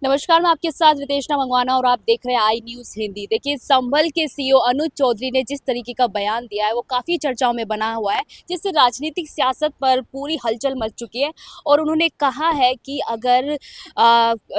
नमस्कार, मैं आपके साथ रितेशना मंगवाना और आप देख रहे हैं आई न्यूज़ हिंदी। देखिए, संभल के सीईओ अनुज चौधरी ने जिस तरीके का बयान दिया है वो काफ़ी चर्चाओं में बना हुआ है, जिससे राजनीतिक सियासत पर पूरी हलचल मच चुकी है। और उन्होंने कहा है कि अगर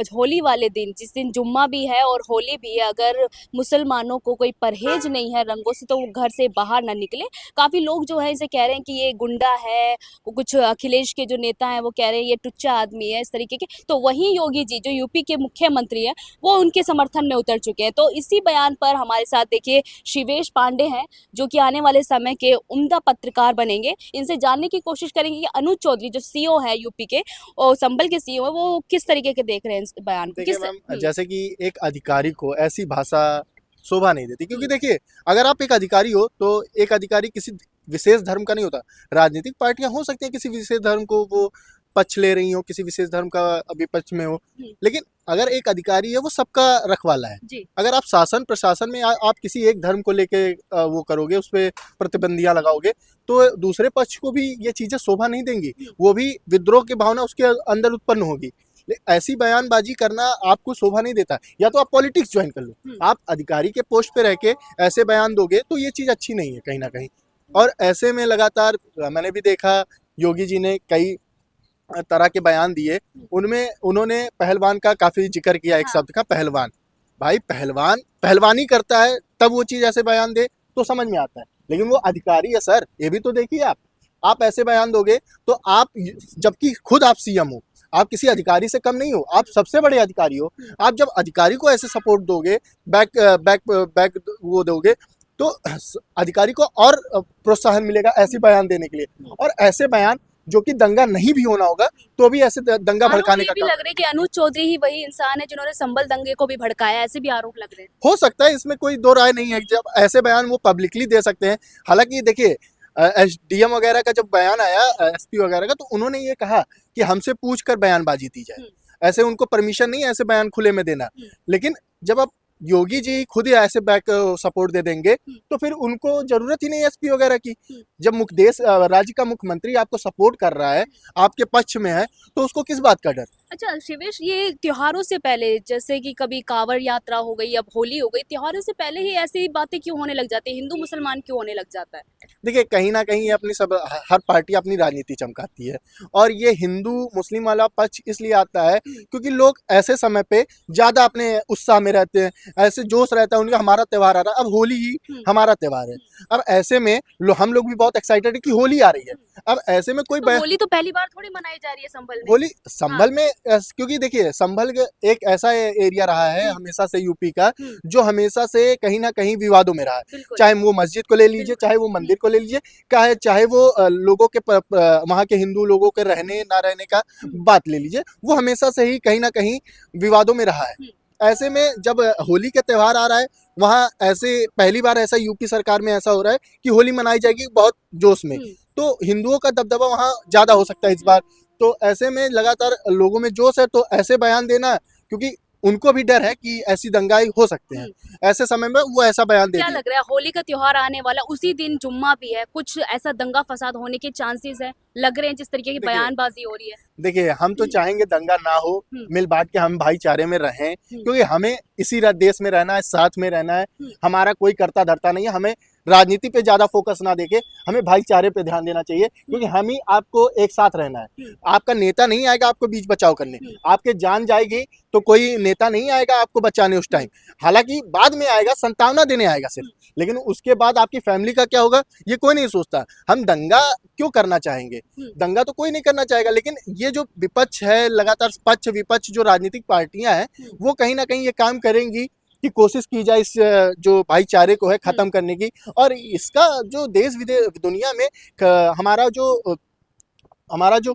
होली वाले दिन, जिस दिन जुम्मा भी है और होली भी है, अगर मुसलमानों को कोई परहेज नहीं है रंगों से, तो वो घर से बाहर ना निकले। काफ़ी लोग जो है इसे कह रहे हैं कि ये गुंडा है, कुछ अखिलेश के जो नेता हैं वो कह रहे हैं ये टुच्चा आदमी है, इस तरीके के। तो वहीं योगी जी जो यूपी के मुख्यमंत्री हैं, वो उनके समर्थन में उतर चुके हैं। तो इसी बयान पर हमारे साथ देखिए शिवेश पांडे हैं, जो कि आने वाले समय के उम्दा पत्रकार बनेंगे। इनसे जानने की कोशिश करेंगे कि अनुज चौधरी जो सीईओ है यूपी के और संभल के सीईओ है, वो किस तरीके के देख रहे हैं इस बयान को। देखिए मैम, जैसे कि एक अधिकारी को ऐसी भाषा शोभा नहीं देती, क्योंकि देखिए अगर आप एक अधिकारी हो तो एक अधिकारी किसी विशेष धर्म का नहीं होता। राजनीतिक पार्टियां हो सकती हैं किसी विशेष धर्म को वो पक्ष ले रही हो, किसी विशेष धर्म का विपक्ष में हो, लेकिन अगर एक अधिकारी है वो सबका रखवाला है। जी। अगर आप शासन प्रशासन में आप किसी एक धर्म को लेके वो करोगे, उस पर प्रतिबंधियां लगाओगे, तो दूसरे पक्ष को भी ये चीजें शोभा नहीं देंगी। वो भी विद्रोह की भावना उसके अंदर उत्पन्न होगी। ऐसी बयानबाजी करना आपको शोभा नहीं देता। या तो आप पॉलिटिक्स ज्वाइन कर लो। आप अधिकारी के पोस्ट पे रह के ऐसे बयान दोगे तो ये चीज अच्छी नहीं है कहीं ना कहीं। और ऐसे में लगातार मैंने भी देखा योगी जी ने कई तरह के बयान दिए। उनमें उन्होंने पहलवान का काफी जिक्र किया, एक शब्द का पहलवान। भाई पहलवान पहलवानी करता है तब वो चीज ऐसे बयान दे तो समझ में आता है, लेकिन वो अधिकारी है सर, ये भी तो देखिए। आप ऐसे बयान दोगे तो आप, जबकि खुद आप सीएम हो, आप किसी अधिकारी से कम नहीं हो, आप सबसे बड़े अधिकारी हो। आप जब अधिकारी को ऐसे सपोर्ट दोगे, बैक बैक बैक वो दोगे, तो अधिकारी को और प्रोत्साहन मिलेगा ऐसे बयान देने के लिए। और ऐसे बयान जो कि दंगा नहीं भी होना होगा तो भी ऐसे दंगा भड़काने का भी लग रहा है कि अनुज चौधरी ही वही इंसान है जिन्होंने संभल दंगे को भी भड़काया, ऐसे भी आरोप लग रहे हैं। हो सकता है, इसमें कोई दो राय नहीं है। जब ऐसे बयान वो पब्लिकली दे सकते हैं। हालांकि देखिए एसडीएम वगैरह का जब बयान आया, एसपी वगैरह का, तो उन्होंने ये कहा कि हमसे पूछ कर बयानबाजी दी जाए। ऐसे उनको परमिशन नहीं है ऐसे बयान खुले में देना। लेकिन जब आप योगी जी खुद ही ऐसे बैक सपोर्ट दे देंगे तो फिर उनको जरूरत ही नहीं एसपी वगैरह की। जब देश राज्य का मुख्यमंत्री आपको सपोर्ट कर रहा है, आपके पक्ष में है, तो उसको किस बात का डर। अच्छा शिवेश, ये त्योहारों से पहले, जैसे कि कभी कांवड़ यात्रा हो गई, अब होली हो गई, त्योहारों से पहले ही ऐसी बातें क्यों होने लग जाती है? हिंदू मुसलमान क्यों होने लग जाता है? देखिए कहीं ना कहीं ये अपनी सब हर पार्टी अपनी राजनीति चमकाती है। और ये हिंदू मुस्लिम वाला पक्ष इसलिए आता है क्योंकि लोग ऐसे समय पे ज्यादा अपने उत्साह में रहते हैं, ऐसे जोश रहता है उनका, हमारा त्योहार आ रहा है, अब होली ही हमारा त्योहार है। अब ऐसे में हम लोग भी बहुत एक्साइटेड है कि होली आ रही है। अब ऐसे में कोई तो होली तो पहली बार थोड़ी मनाई जा रही है संभल में। होली संभल में क्योंकि देखिए संभल एक ऐसा एरिया रहा है हमेशा से यूपी का, जो हमेशा से कहीं ना कहीं विवादों में रहा है। चाहे वो मस्जिद को ले लीजिए, चाहे वो मंदिर को ले लीजिए, चाहे वो लोगों के वहाँ के हिंदू लोगों के रहने ना रहने का बात ले लीजिए, वो हमेशा से ही कहीं ना कहीं विवादों में रहा है। ऐसे में जब होली का त्यौहार आ रहा है, वहाँ ऐसे पहली बार ऐसा यूपी सरकार में ऐसा हो रहा है कि होली मनाई जाएगी बहुत जोश में, तो हिंदुओं का दबदबा वहाँ ज्यादा हो सकता है इस बार। तो ऐसे में लगातार लोगों में जोश है, तो ऐसे बयान देना, क्योंकि उनको भी डर है कि ऐसी दंगाई हो सकते हैं, ऐसे समय में वो ऐसा बयान दे क्या दिया। लग रहा है, होली का त्योहार आने वाला, उसी दिन जुम्मा भी है, कुछ ऐसा दंगा फसाद होने के चांसेस है लग रहे हैं जिस तरीके की बयानबाजी हो रही है? देखिए हम तो चाहेंगे दंगा ना हो, मिल बांट के हम भाईचारे में रहें, क्योंकि हमें इसी देश में रहना है, साथ में रहना है। हमारा कोई करता धरता नहीं है। हमें राजनीति पे ज्यादा फोकस ना देके हमें भाईचारे पे ध्यान देना चाहिए, क्योंकि हम ही आपको एक साथ रहना है। आपका नेता नहीं आएगा आपको बीच बचाव करने, आपके जान जाएगी तो कोई नेता नहीं आएगा आपको बचाने उस टाइम। हालांकि बाद में आएगा, संतावना देने आएगा सिर्फ, लेकिन उसके बाद आपकी फैमिली का क्या होगा ये कोई नहीं सोचता। हम दंगा क्यों करना चाहेंगे? दंगा तो कोई नहीं करना चाहेगा, लेकिन ये जो विपक्ष है, लगातार पक्ष विपक्ष जो राजनीतिक पार्टियां हैं, वो कहीं ना कहीं ये काम करेंगी कि कोशिश की जाए इस जो भाईचारे को है खत्म करने की। और इसका जो देश विदेश दुनिया में हमारा जो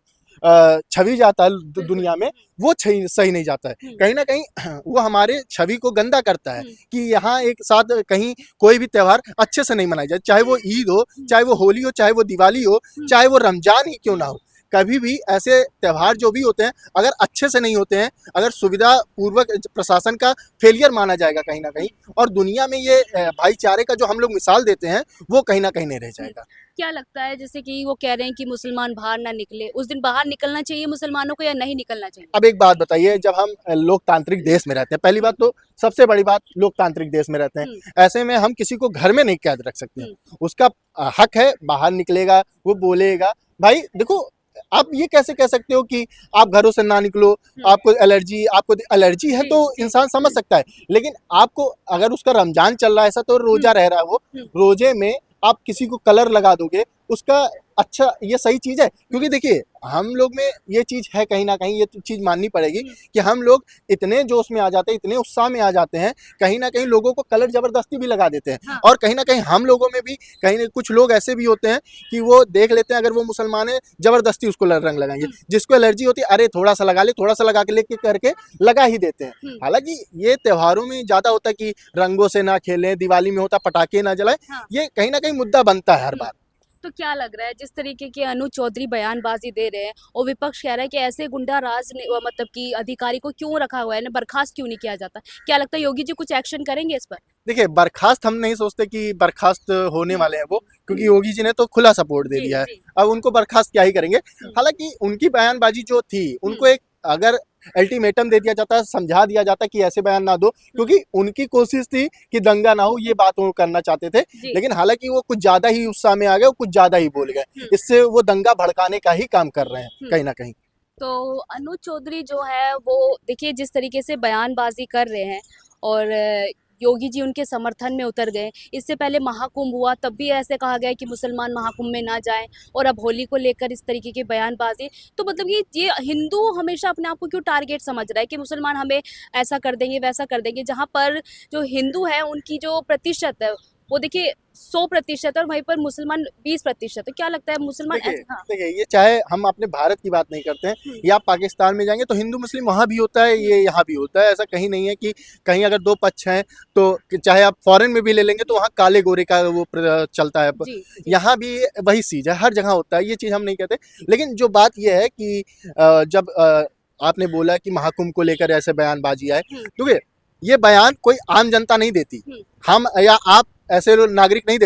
छवि जाता है दुनिया में, वो सही नहीं जाता है। कहीं ना कहीं वो हमारे छवि को गंदा करता है कि यहाँ एक साथ कहीं कोई भी त्यौहार अच्छे से नहीं मनाया जाए, चाहे वो ईद हो, चाहे वो होली हो, चाहे वो दिवाली हो, चाहे वो रमजान ही क्यों ना हो। कभी भी ऐसे त्यौहार जो भी होते हैं अगर अच्छे से नहीं होते हैं, अगर सुविधा पूर्वक प्रशासन का फेलियर माना जाएगा कहीं ना कहीं, और दुनिया में ये भाईचारे का जो हम लोग मिसाल देते हैं वो कहीं ना कहीं नहीं रह जाएगा। क्या लगता है जैसे कि वो कह रहे हैं कि मुसलमान बाहर ना निकले, उस दिन बाहर निकलना चाहिए मुसलमानों को या नहीं निकलना चाहिए? अब एक बात बताइए, जब हम लोकतांत्रिक देश में रहते हैं, पहली बात तो सबसे बड़ी बात, लोकतांत्रिक देश में रहते हैं, ऐसे में हम किसी को घर में नहीं कैद रख सकते हैं। उसका हक है, बाहर निकलेगा, वो बोलेगा। भाई देखो, आप ये कैसे कह सकते हो कि आप घरों से ना निकलो, आपको एलर्जी है तो इंसान समझ सकता है, लेकिन आपको अगर उसका रमजान चल रहा है ऐसा, तो रोजा रह रहा है वो, रोजे में आप किसी को कलर लगा दोगे, उसका अच्छा, ये सही चीज है? क्योंकि देखिए, हम लोग में ये चीज है, कहीं ना कहीं ये चीज माननी पड़ेगी कि हम लोग इतने जोश में आ जाते हैं, इतने उत्साह में आ जाते हैं, कहीं ना कहीं लोगों को कलर जबरदस्ती भी लगा देते हैं। हाँ। और कहीं ना कहीं हम लोगों में भी कहीं कुछ लोग ऐसे भी होते हैं कि वो देख लेते हैं अगर वो मुसलमान है, जबरदस्ती उसको रंग लगाएंगे। जिसको एलर्जी होती है, अरे थोड़ा सा लगा ले, थोड़ा सा लगा के लेके करके लगा ही देते हैं। हालांकि ये त्योहारों में ज्यादा होता है कि रंगों से ना खेलें, दिवाली में होता पटाखे ना जलाएं, ये कहीं ना कहीं मुद्दा बनता है हर बार। तो क्या लग रहा है जिस तरीके के अनु चौधरी बयानबाजी दे रहे हैं और विपक्ष कह रहा है कि ऐसे गुंडा राज ने मतलब कि अधिकारी को क्यों रखा हुआ है, ना बर्खास्त क्यों नहीं किया जाता? क्या लगता है योगी जी कुछ एक्शन करेंगे इस पर? देखिए, बर्खास्त हम नहीं सोचते कि बर्खास्त होने वाले हैं वो, क्योंकि योगी जी ने तो खुला सपोर्ट दे दिया है, अब उनको बर्खास्त क्या ही करेंगे। हालांकि उनकी बयानबाजी जो थी, उनको एक अगर अल्टीमेटम दे दिया जाता, समझा दिया जाता कि ऐसे बयान ना दो, क्योंकि उनकी कोशिश थी कि दंगा ना हो, ये बात वो करना चाहते थे, लेकिन हालांकि वो कुछ ज्यादा ही उत्साह में आ गए, कुछ ज्यादा ही बोल गए, इससे वो दंगा भड़काने का ही काम कर रहे हैं कहीं ना कहीं। तो अनु चौधरी जो है वो देखिए जिस तरीके से बयानबाजी कर रहे हैं और योगी जी उनके समर्थन में उतर गए। इससे पहले महाकुंभ हुआ, तब भी ऐसे कहा गया कि मुसलमान महाकुंभ में ना जाएं, और अब होली को लेकर इस तरीके की बयानबाजी। तो मतलब ये हिंदू हमेशा अपने आप को क्यों टारगेट समझ रहा है कि मुसलमान हमें ऐसा कर देंगे वैसा कर देंगे, जहाँ पर जो हिंदू है उनकी जो प्रतिशत है वो देखिए 100% और वहीं पर मुसलमान 20%। तो क्या लगता है मुसलमान देखिए, ये चाहे हम अपने भारत की बात नहीं करते हैं, या आप पाकिस्तान में जाएंगे तो हिंदू मुस्लिम वहाँ भी होता है, ये यहाँ भी होता है। ऐसा कहीं नहीं है कि कहीं अगर दो पक्ष हैं, तो चाहे आप फॉरेन में भी ले लेंगे तो वहाँ काले गोरे का वो चलता है, यहाँ भी वही चीज है, हर जगह होता है, ये चीज हम नहीं कहते। लेकिन जो बात ये है कि जब आपने बोला कि महाकुंभ को लेकर ऐसे बयानबाजी आए, क्योंकि ये बयान कोई आम जनता नहीं देती, हम या आप ऐसे नागरिक नहीं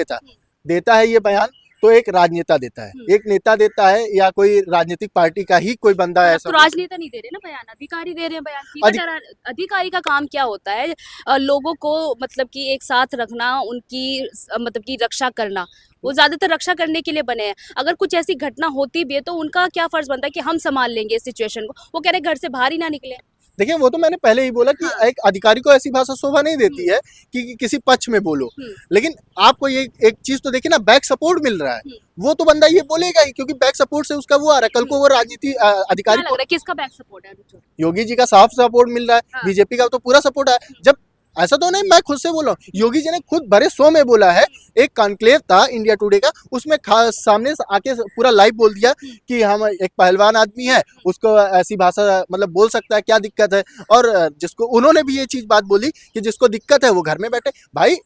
देता है ये बयान, तो एक राजनेता देता है, एक नेता देता है, या कोई राजनीतिक पार्टी का ही कोई बंदा है। तो राजनेता नहीं दे रहे ना बयान, अधिकारी दे रहे हैं बयान। अधिकारी का काम क्या होता है? लोगों को मतलब कि एक साथ रखना, उनकी मतलब की रक्षा करना। वो ज्यादातर रक्षा करने के लिए बने हैं। अगर कुछ ऐसी घटना होती भी है तो उनका क्या फर्ज बनता है कि हम संभाल लेंगे इस सिचुएशन को। वो कह रहे घर से बाहर ही ना निकले। देखिए, वो तो मैंने पहले ही बोला कि एक अधिकारी को ऐसी भाषा शोभा नहीं देती है कि किसी पक्ष में बोलो, लेकिन आपको ये एक चीज तो देखिए ना, बैक सपोर्ट मिल रहा है, वो तो बंदा ये बोलेगा ही, क्योंकि बैक सपोर्ट से उसका वो आ रहा है। कल को वो राजनीति अधिकारी को किसका बैक सपोर्ट है? योगी जी का साफ सपोर्ट मिल रहा है, बीजेपी का तो पूरा सपोर्ट है। जब ऐसा तो नहीं, मैं खुद से बोला हूँ, योगी जी ने खुद बड़े शो में बोला है, एक कॉन्क्लेव था इंडिया टुडे का, उसमें सामने आके पूरा लाइव बोल दिया कि हम एक पहलवान आदमी है, उसको ऐसी भाषा मतलब बोल सकता है, क्या दिक्कत है। और जिसको उन्होंने भी ये चीज बात बोली कि जिसको दिक्कत है वो घर में बैठे। भाई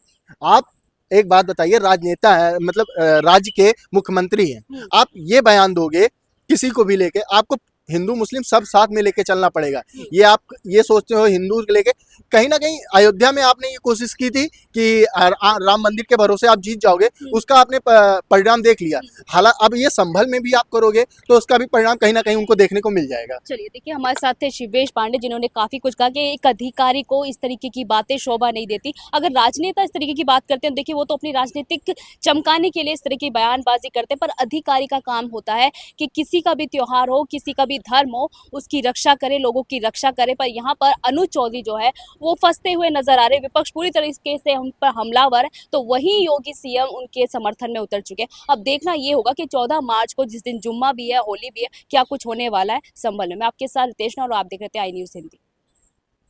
आप एक बात बताइए, राजनेता है, मतलब राज्य के मुख्यमंत्री हैं, आप ये बयान दोगे किसी को भी लेके, आपको हिंदू मुस्लिम सब साथ में लेके चलना पड़ेगा। ये आप ये सोचते हो हिंदू लेके, कहीं ना कहीं अयोध्या में आपने ये कोशिश की थी कि राम मंदिर के भरोसे आप जीत जाओगे, उसका आपने परिणाम देख लिया। हालांकि अब ये संभल में भी आप करोगे तो उसका भी परिणाम कहीं ना कहीं उनको देखने को मिल जाएगा। चलिए, देखिए हमारे साथ थे शिवेश पांडे, जिन्होंने काफी कुछ कहा कि एक अधिकारी को इस तरीके की बातें शोभा नहीं देती। अगर राजनेता इस तरीके की बात करते हैं, देखिए वो तो अपनी राजनीतिक चमकाने के लिए इस तरह की बयानबाजी करते हैं, पर अधिकारी का काम होता है कि किसी का भी त्योहार हो, किसी का भी धर्म हो, उसकी रक्षा करे, लोगों की रक्षा करे। पर यहाँ पर अनु चौधरी जो है वो फंसते हुए नजर आ रहे। विपक्ष पूरी तरीके से हम पर हमलावर है, तो वही योगी सीएम उनके समर्थन में उतर चुके हैं। अब देखना ये होगा कि 14 मार्च को, जिस दिन जुम्मा भी है, होली भी है, क्या कुछ होने वाला है संभल में। मैं आपके साथ रितेश और आप देख रहे थे आई न्यूज़ हिंदी।